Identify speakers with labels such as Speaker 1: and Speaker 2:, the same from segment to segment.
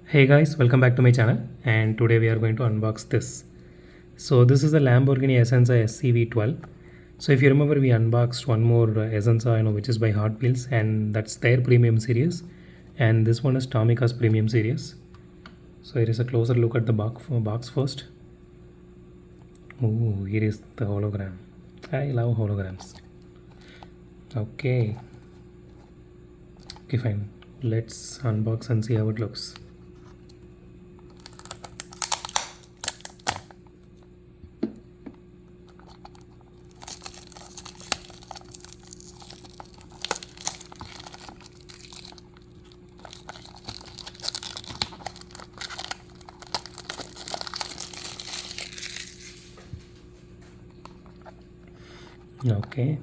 Speaker 1: Hey guys, welcome back to my channel, and today we are going to unbox this. So this is the Lamborghini Essenza SCV12. So if you remember, we unboxed one more Essenza, which is by Hot Wheels, and that's their premium series, and this one is Tomica's premium series. So here is a closer look at the box first. Oh, here is the hologram. I love holograms. Okay, fine. Let's unbox and see how it looks. Okay.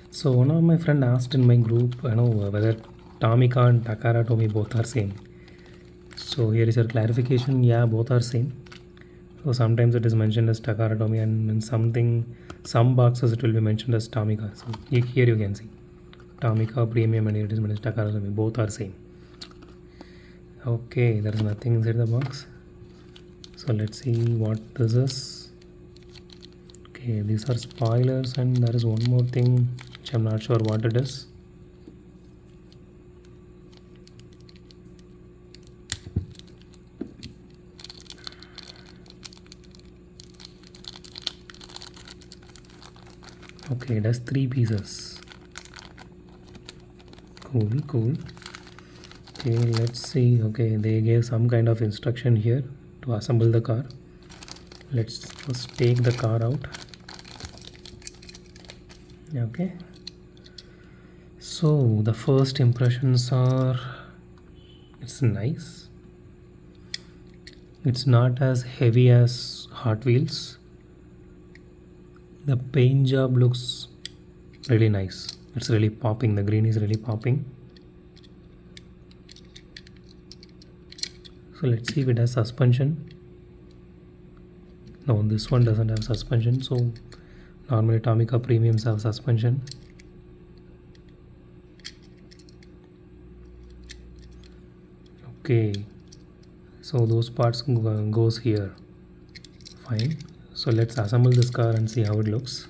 Speaker 1: So one of my friend asked in my group, whether Tomica and Takara Tomy both are same. So here is your clarification. Yeah, both are same. So sometimes it is mentioned as Takara Tomy, and in some boxes it will be mentioned as Tomica. So here you can see Tomica Premium, and here it is mentioned as Takara Tomy. Both are same. Okay, there is nothing inside the box. So let's see what this is. Okay, these are spoilers, and there is one more thing which I'm not sure what it is. Okay, it has 3 pieces. Cool. Okay, let's see. Okay, they gave some kind of instruction here to assemble the car. Let's just take the car out. Okay, so the first impressions are, it's nice. It's not as heavy as Hot Wheels. The paint job looks really nice. It's really popping. The green is really popping. So let's see if it has suspension. No, this one doesn't have suspension. So normally Tomica premiums have suspension. Okay, so those parts goes here. Fine. So let's assemble this car and see how it looks.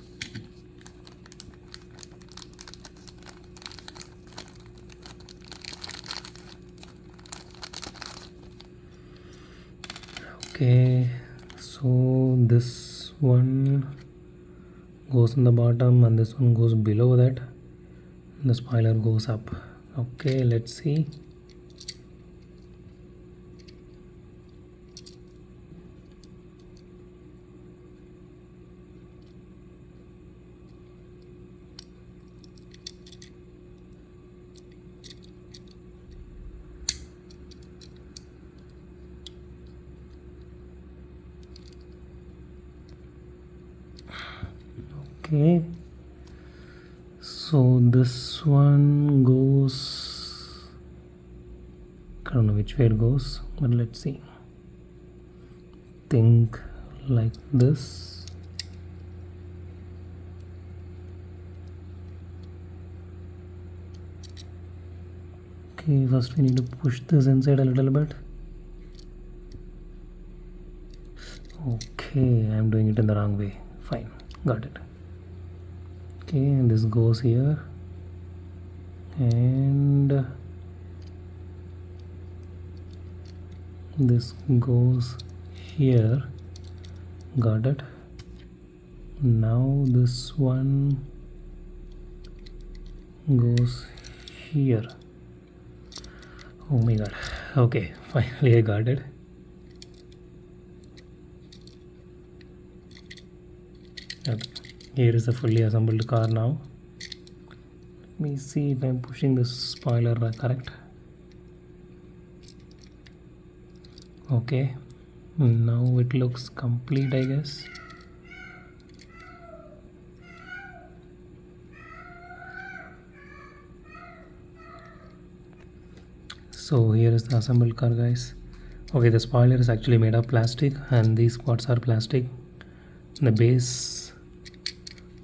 Speaker 1: Okay, so this one goes in the bottom and this one goes below that. The spoiler goes up. Okay, let's see. Okay, so this one goes, I don't know which way it goes, but let's see. Think like this. Okay, first we need to push this inside a little bit. Okay, I'm doing it in the wrong way. Fine, got it. Okay, and this goes here, and this goes here. Got it. Now this one goes here. Oh my god. Okay, finally I got it. Okay. Here is the fully assembled car now. Let me see if I'm pushing this spoiler correct. Okay, now it looks complete, I guess. So here is the assembled car, guys. Okay, the spoiler is actually made of plastic, and these parts are plastic. The base,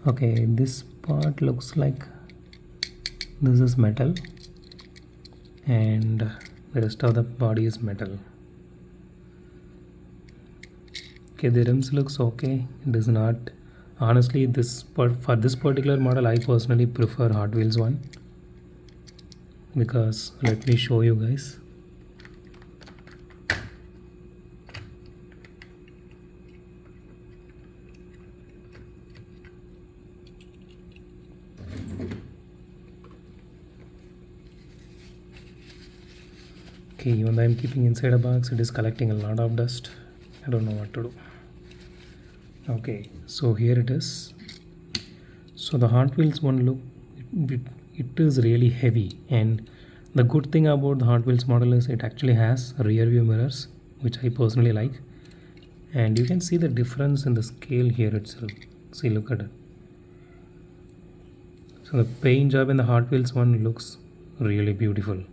Speaker 1: okay, this part looks like This is metal, and the rest of the body is metal. Okay, the rims looks okay. It is not, honestly, for this particular model I personally prefer Hot Wheels one, because let me show you guys. Okay, even though I'm keeping inside a box, it is collecting a lot of dust. I don't know what to do. Okay, so here it is. So the Hot Wheels one look, it is really heavy, and the good thing about the Hot Wheels model is it actually has rear view mirrors, which I personally like, and you can see the difference in the scale here itself. See, look at it. So the paint job in the Hot Wheels one looks really beautiful.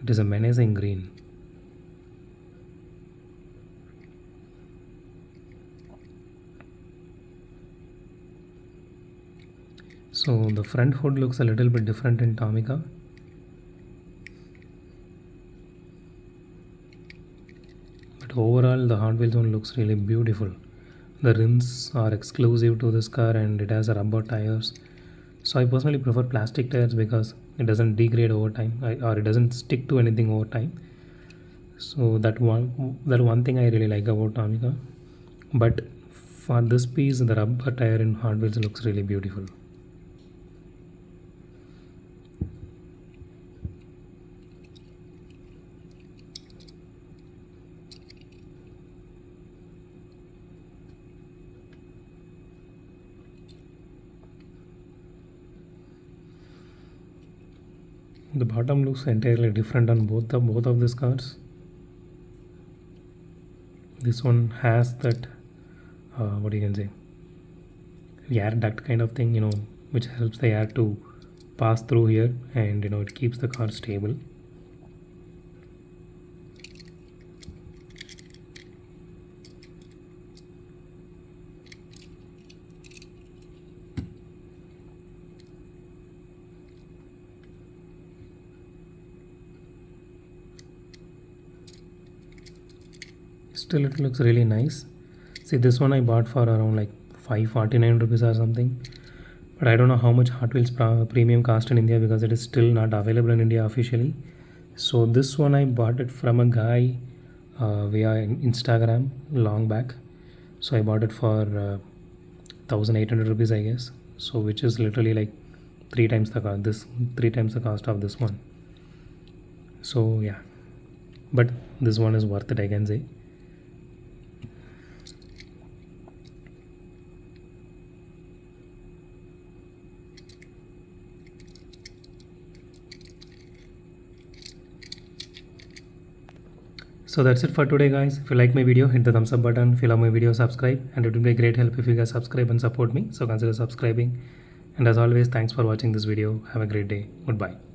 Speaker 1: It is a menacing green. So the front hood looks a little bit different in Tomica. But overall the Hot Wheels one looks really beautiful. The rims are exclusive to this car, and it has rubber tires. So I personally prefer plastic tires because it doesn't degrade over time, or it doesn't stick to anything over time. So that one thing I really like about Tomica. But for this piece, the rubber tire in Hot Wheels looks really beautiful. The bottom looks entirely different on both of these cars. This one has that what you can say, air duct kind of thing, which helps the air to pass through here, and it keeps the car stable. Still, it looks really nice. See, this one I bought for around like 549 rupees or something, but I don't know how much Hot Wheels premium cost in India, because it is still not available in India officially. So this one I bought it from a guy via Instagram long back. So I bought it for 1800 rupees, I guess. So which is literally like three times the cost of this one. So yeah, but this one is worth it, I can say. So that's it for today, guys. If you like my video, hit the thumbs up button. If you love my video, subscribe, and it would be a great help if you guys subscribe and support me. So consider subscribing. And as always, thanks for watching this video. Have a great day. Goodbye.